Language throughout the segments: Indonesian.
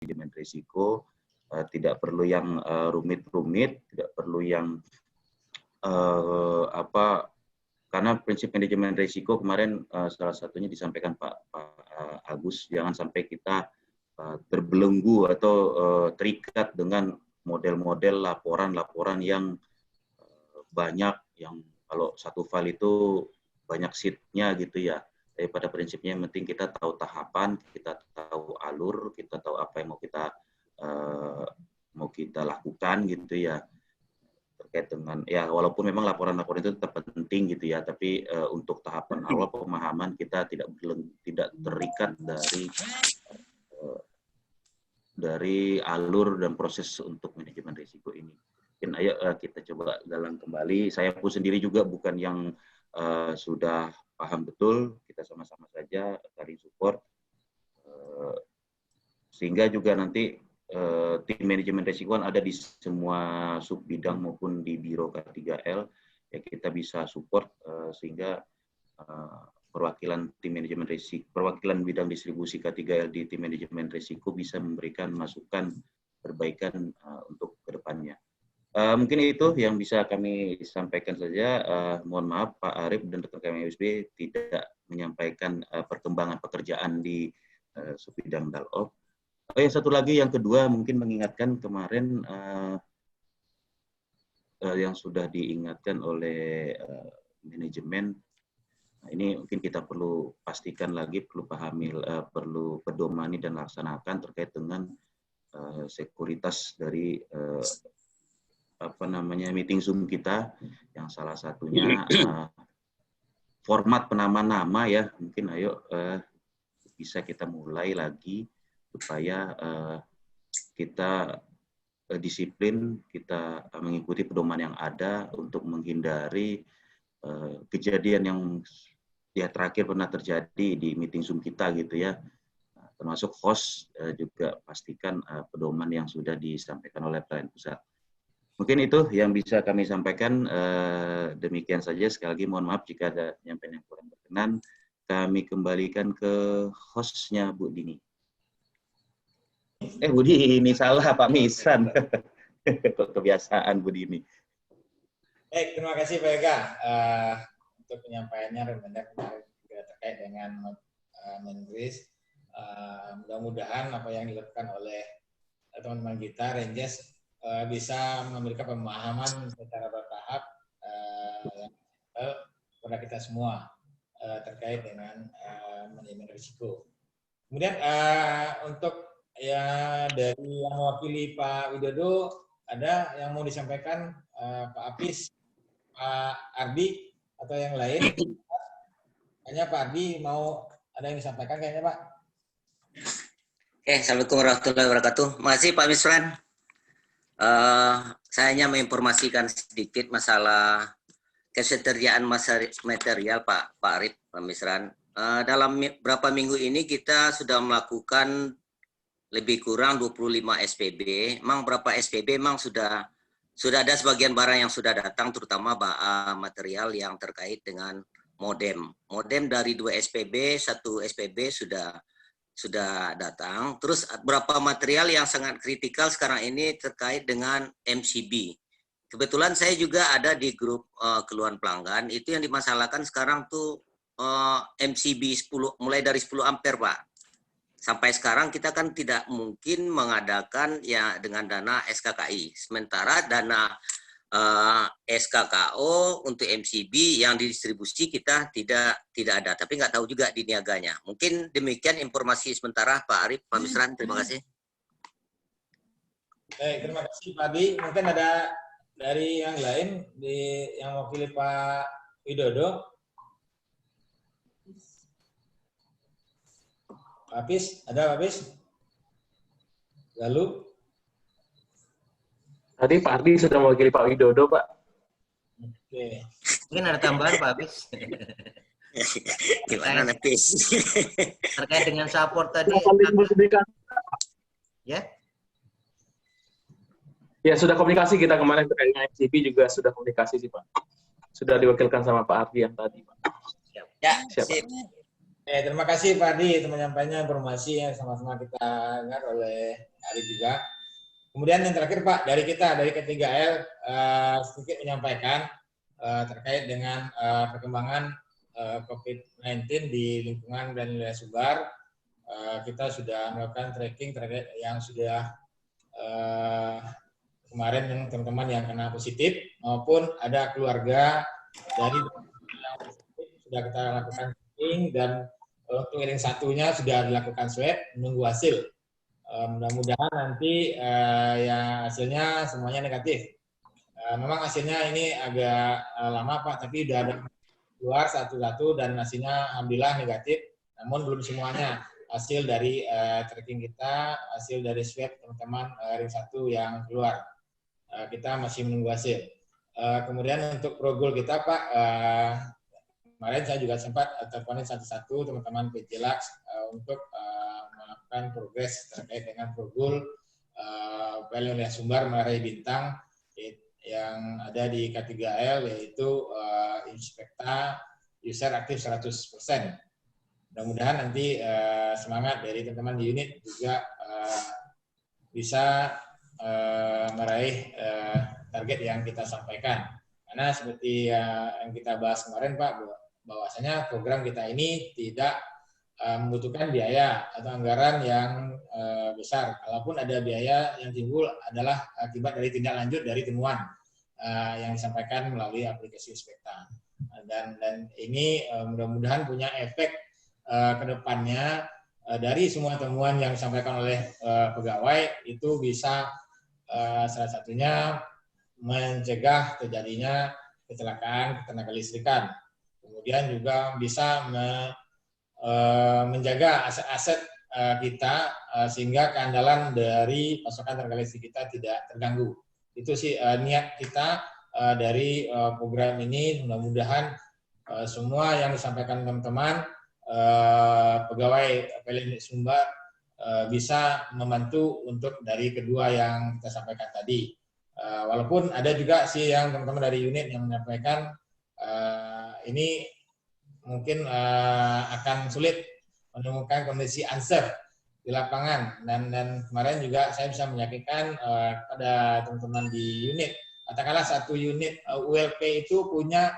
manajemen risiko, tidak perlu yang rumit-rumit, tidak perlu yang karena prinsip manajemen risiko kemarin salah satunya disampaikan Pak Agus, jangan sampai kita terbelenggu atau terikat dengan model-model laporan-laporan yang banyak, yang kalau satu file itu banyak sheet-nya gitu ya. Pada prinsipnya yang penting kita tahu tahapan, kita tahu alur, kita tahu apa yang mau kita lakukan gitu ya, terkait dengan ya walaupun memang laporan-laporan itu tetap penting gitu ya, tapi untuk tahapan awal pemahaman kita tidak terikat dari alur dan proses untuk manajemen risiko ini. Mungkin ayo kita coba galang kembali. Saya pun sendiri juga bukan yang sudah paham betul, kita sama-sama saja saling support, sehingga juga nanti tim manajemen risiko ada di semua sub bidang maupun di Biro K3L, ya kita bisa support sehingga perwakilan tim manajemen risiko, perwakilan bidang distribusi K3L di tim manajemen risiko bisa memberikan masukan perbaikan untuk kedepannya. Mungkin itu yang bisa kami sampaikan saja. Mohon maaf Pak Arif dan rekan kami USB tidak menyampaikan perkembangan pekerjaan di subbidang Dalop. Yang satu lagi, yang kedua, mungkin mengingatkan kemarin yang sudah diingatkan oleh manajemen. Nah, ini mungkin kita perlu pastikan lagi, perlu pahami, perlu pedomani dan laksanakan terkait dengan sekuritas dari meeting Zoom kita, yang salah satunya format penamaan nama ya. Mungkin ayo bisa kita mulai lagi supaya kita disiplin, kita mengikuti pedoman yang ada untuk menghindari kejadian yang ya terakhir pernah terjadi di meeting Zoom kita gitu ya. Termasuk host juga pastikan pedoman yang sudah disampaikan oleh pelayan pusat. Mungkin itu yang bisa kami sampaikan. Demikian saja. Sekali lagi mohon maaf jika ada penyampaian yang kurang berkenan. Kami kembalikan ke hostnya Bu Dini. Bu Dini salah Pak Misran. Kok kebiasaan Bu Dini. Baik, terima kasih Pak Ega untuk penyampaiannya benar terkait dengan Menris. Mudah-mudahan apa yang dilakukan oleh teman-teman kita Ranges bisa memberikan pemahaman secara bertahap kepada kita semua terkait dengan manajemen risiko. Kemudian untuk ya dari yang mewakili Pak Widodo, ada yang mau disampaikan Pak Apis, Pak Ardi atau yang lain? Kayaknya Pak Ardi mau ada yang disampaikan kayaknya Pak. Oke, Assalamualaikum warahmatullahi wabarakatuh. Makasih Pak Misran. Saya hanya menginformasikan sedikit masalah kesejahteraan material Pak Arif, Pak Misran. Dalam beberapa minggu ini kita sudah melakukan lebih kurang 25 SPB. Memang berapa SPB memang sudah ada sebagian barang yang sudah datang, terutama material yang terkait dengan modem. Modem dari 2 SPB, 1 SPB sudah datang. Terus beberapa material yang sangat kritikal sekarang ini terkait dengan MCB. Kebetulan saya juga ada di grup keluhan pelanggan. Itu yang dimasalahkan sekarang tuh MCB 10, mulai dari 10 ampere Pak. Sampai sekarang kita kan tidak mungkin mengadakan ya dengan dana SKKI. Sementara dana SKKO untuk MCB yang didistribusi kita tidak ada, tapi nggak tahu juga di niaganya. Mungkin demikian informasi sementara Pak Arif, Pak Misran, terima kasih. Baik, terima kasih Pak Adi. Mungkin ada dari yang lain yang mewakili Pak Widodo. Pak Apis, ada Pak Apis? Lalu? Tadi Pak Ardi sudah mewakili Pak Widodo, Pak. Oke. Mungkin ada tambahan Pak Apis. Gimana Apis? Terkait dengan support tadi. Ya? Ya, sudah komunikasi kita kemarin terkait dengan MCB juga sudah komunikasi sih Pak. Sudah diwakilkan sama Pak Ardi yang tadi Pak. Ya, siap. Terima kasih Pak Adi, itu menyampaikan informasi yang sama-sama kita dengar oleh Ari juga. Kemudian yang terakhir Pak, dari kita, dari K3L, sedikit menyampaikan terkait dengan perkembangan COVID-19 di lingkungan dan wilayah Sumbar. Kita sudah melakukan tracking terkait yang sudah kemarin yang teman-teman yang kena positif, maupun ada keluarga dari yang positif sudah kita lakukan tracking, dan untuk yang satunya sudah dilakukan swab, menunggu hasil. Mudah-mudahan nanti ya hasilnya semuanya negatif. Memang hasilnya ini agak lama Pak, tapi sudah ada keluar satu-satu dan hasilnya alhamdulillah negatif. Namun belum semuanya hasil dari tracking kita, hasil dari swab teman-teman ring 1 yang keluar. Kita masih menunggu hasil. Kemudian untuk progol kita Pak, kemarin saya juga sempat teleponin satu-satu teman-teman PT Lux untuk melakukan progres terkait dengan progol wilayah Sumbar Marahi Bintang yang ada di K3L, yaitu Inspekta user aktif 100%. Mudah-mudahan nanti semangat dari teman-teman di unit juga bisa meraih target yang kita sampaikan. Karena seperti yang kita bahas kemarin Pak, bahwasanya program kita ini tidak membutuhkan biaya atau anggaran yang besar. Kalaupun ada biaya yang timbul adalah akibat dari tindak lanjut dari temuan yang disampaikan melalui aplikasi Inspekta. Dan ini mudah-mudahan punya efek ke depannya dari semua temuan yang disampaikan oleh pegawai itu bisa salah satunya mencegah terjadinya kecelakaan ketenaga listrikan. Kemudian juga bisa menjaga aset-aset kita sehingga keandalan dari pasokan tenaga listrik kita tidak terganggu. Itu sih niat kita dari program ini. Mudah-mudahan semua yang disampaikan teman-teman pegawai PLN Sumbar bisa membantu untuk dari kedua yang kita sampaikan tadi. Walaupun ada juga sih yang teman-teman dari unit yang menyampaikan ini mungkin akan sulit menemukan kondisi unsafe di lapangan, dan kemarin juga saya bisa meyakinkan pada teman-teman di unit, katakanlah satu unit ULP itu punya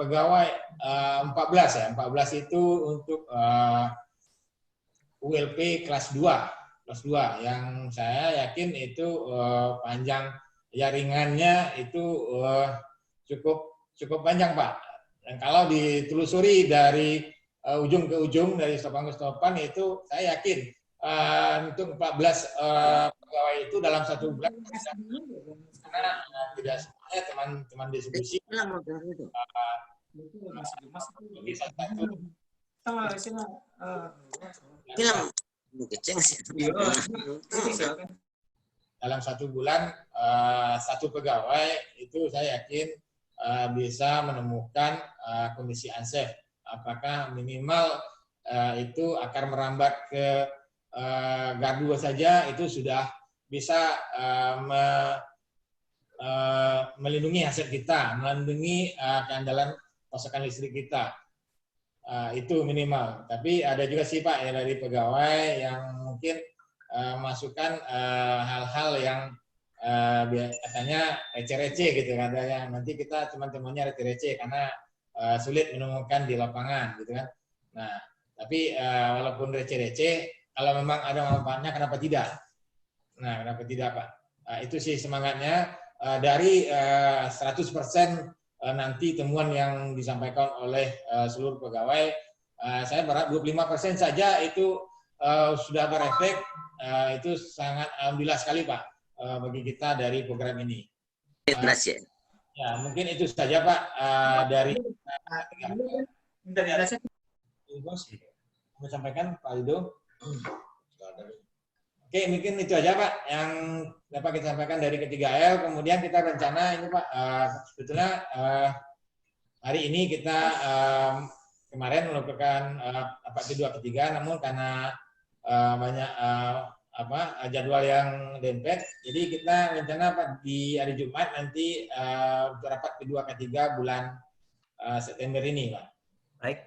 pegawai 14 ya, 14 itu untuk ULP kelas 2 yang saya yakin itu panjang jaringannya itu cukup panjang Pak. Dan kalau ditelusuri dari ujung ke ujung, dari stopan ke stopan, itu saya yakin untuk 14 pegawai itu dalam satu bulan, karena tidak semuanya teman-teman distribusi bisa satu dalam satu bulan satu pegawai itu saya yakin bisa menemukan kondisi unsafe. Apakah minimal itu akan merambat ke gardu saja, itu sudah bisa melindungi aset kita, melindungi keandalan pasokan listrik kita. Itu minimal. Tapi ada juga sih Pak ya dari pegawai yang mungkin masukkan hal-hal yang biasanya receh-receh gitu, ada yang nanti kita teman-temannya receh-receh karena sulit menemukan di lapangan gitu kan. Nah, tapi walaupun receh-receh, kalau memang ada manfaatnya kenapa tidak? Nah, kenapa tidak Pak? Itu sih semangatnya dari 100% nanti temuan yang disampaikan oleh seluruh pegawai, saya berharap 25% saja itu sudah berefek, itu sangat alhamdulillah sekali Pak bagi kita dari program ini. Ya, mungkin itu saja Pak dari mau sampaikan Pak Rido. Oke, mungkin itu aja Pak yang dapat kita sampaikan dari K3L. Kemudian kita rencana ini Pak, sebetulnya hari ini kita kemarin melakukan rapat kedua ketiga, namun karena banyak jadwal yang dempet, jadi kita rencana Pak di hari Jumat nanti untuk rapat kedua ketiga bulan September ini Pak. Baik.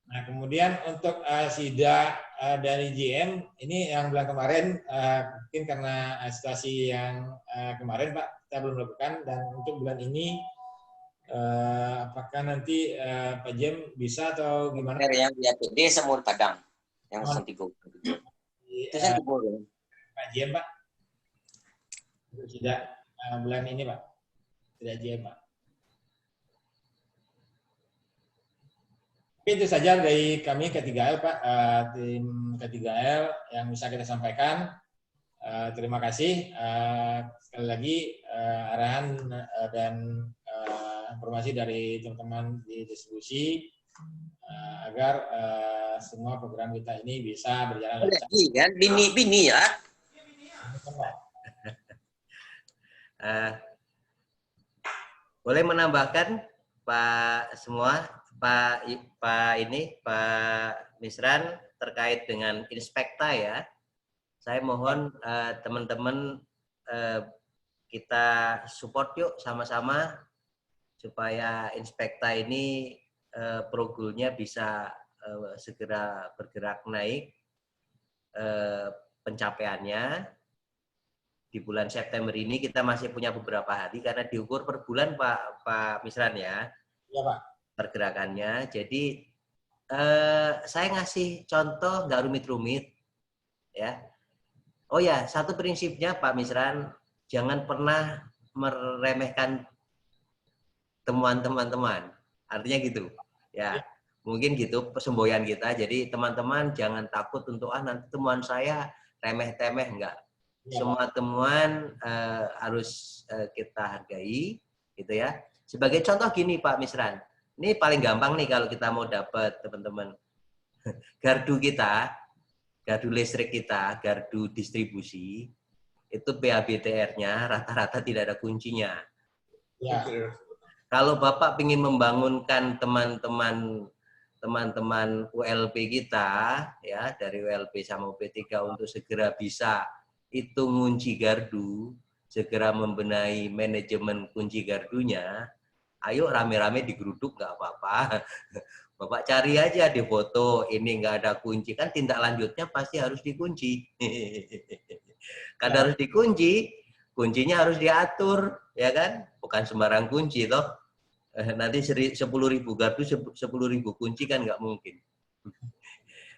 Nah, kemudian untuk SIDA dari GM, ini yang bulan kemarin, mungkin karena situasi yang kemarin Pak, kita belum melakukan, dan untuk bulan ini, apakah nanti Pak GM bisa atau gimana? Yang di APD Semur Padang, yang Oh, Sentigo. di, Itu Sentigo ya. Pak GM Pak, untuk SIDA bulan ini Pak, SIDA GM Pak. Oke, itu saja dari kami K3L Pak, tim K3L yang bisa kita sampaikan. Terima kasih sekali lagi arahan dan informasi dari teman-teman di distribusi agar semua program kita ini bisa berjalan lancar. Kan bini ya. Boleh menambahkan Pak Pak Misran terkait dengan Inspekta ya. Saya mohon teman-teman kita support yuk sama-sama supaya Inspekta ini progrulnya bisa segera bergerak naik pencapaiannya. Di bulan September ini kita masih punya beberapa hari karena diukur per bulan Pak Misran ya. Ya Pak. Pergerakannya. Jadi saya ngasih contoh nggak rumit-rumit ya. Oh ya, satu prinsipnya Pak Misran, jangan pernah meremehkan temuan teman-teman. Artinya gitu. Ya, mungkin gitu semboyan kita. Jadi teman-teman jangan takut untuk nanti temuan saya remeh-temeh, enggak. Semua temuan harus kita hargai gitu ya. Sebagai contoh gini Pak Misran. Ini paling gampang nih kalau kita mau dapat teman-teman. Gardu kita, gardu listrik kita, gardu distribusi, itu PABTR-nya rata-rata tidak ada kuncinya. Ya. Kalau Bapak ingin membangunkan teman-teman ULP kita, ya dari ULP sama UP3 untuk segera bisa itu ngunci gardu, segera membenahi manajemen kunci gardunya, ayo rame-rame digeruduk nggak apa-apa. Bapak cari aja di foto, ini nggak ada kunci. Kan tindak lanjutnya pasti harus dikunci. Kan harus dikunci, kuncinya harus diatur, ya kan? Bukan sembarang kunci, toh. Nanti 10.000 gardu, 10.000 kunci kan nggak mungkin.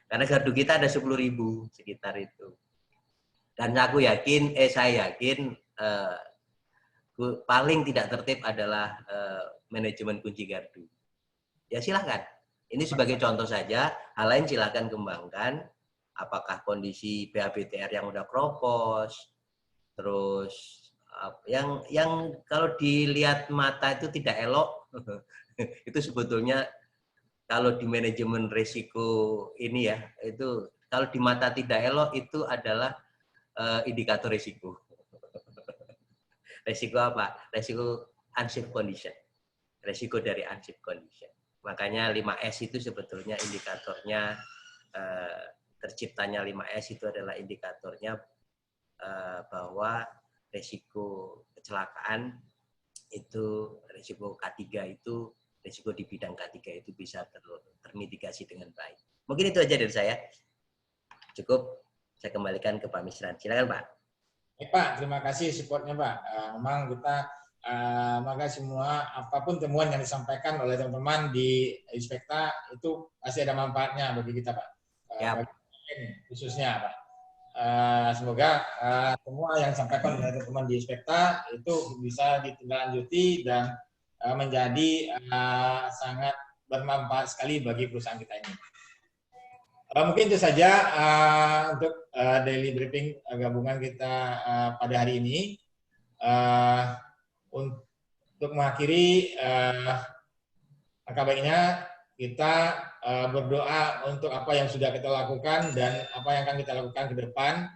Karena gardu kita ada 10.000 sekitar itu. Dan saya yakin paling tidak tertib adalah manajemen kunci gardu. Ya silahkan. Ini sebagai contoh saja. Hal lain silahkan kembangkan. Apakah kondisi PABTR yang udah kropos, terus yang kalau dilihat mata itu tidak elok, itu sebetulnya kalau di manajemen risiko ini ya, itu kalau di mata tidak elok itu adalah indikator risiko. Risiko apa? Risiko unsafe condition. Risiko dari unsafe condition. Makanya 5S itu sebetulnya indikatornya, terciptanya 5S itu adalah indikatornya bahwa risiko kecelakaan itu, risiko K3 itu, risiko di bidang K3 itu bisa termitigasi dengan baik. Mungkin itu aja dari saya. Cukup, saya kembalikan ke Pak Misran. Silakan Pak. Pak, terima kasih supportnya Pak. Memang kita maka semua apapun temuan yang disampaikan oleh teman-teman di Inspekta itu pasti ada manfaatnya bagi kita Pak. Khususnya Pak. Semoga semua yang disampaikan oleh teman-teman di Inspekta itu bisa ditindaklanjuti dan menjadi sangat bermanfaat sekali bagi perusahaan kita ini. Mungkin itu saja untuk daily briefing gabungan kita pada hari ini. Untuk mengakhiri, angka baiknya kita berdoa untuk apa yang sudah kita lakukan dan apa yang akan kita lakukan ke depan.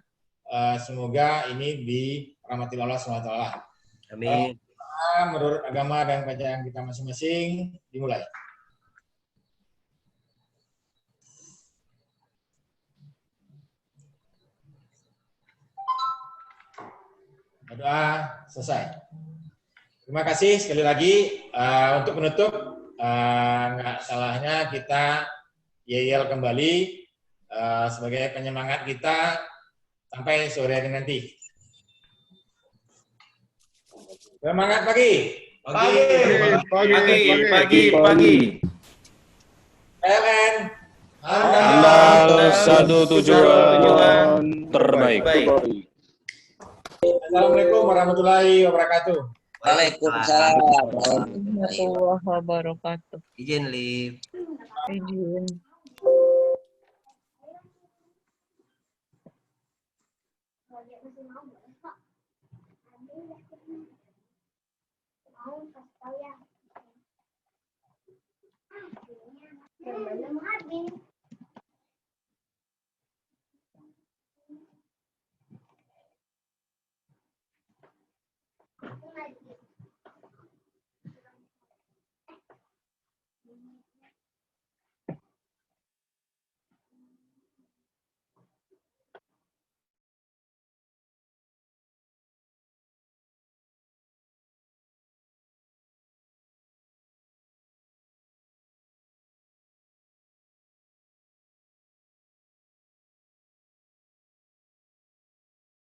Semoga ini dirahmati Allah SWT. Amin. Menurut agama dan kepercayaan kita masing-masing, dimulai. Doa selesai. Terima kasih sekali lagi. Untuk penutup, nggak salahnya kita yel kembali sebagai penyemangat kita sampai sore hari nanti. Semangat pagi. Pagi. PLN. Anda satu tujuan terbaik. Assalamualaikum warahmatullahi wabarakatuh. Waalaikumsalam. Warahmatullahi wabarakatuh. Izin live. Izin.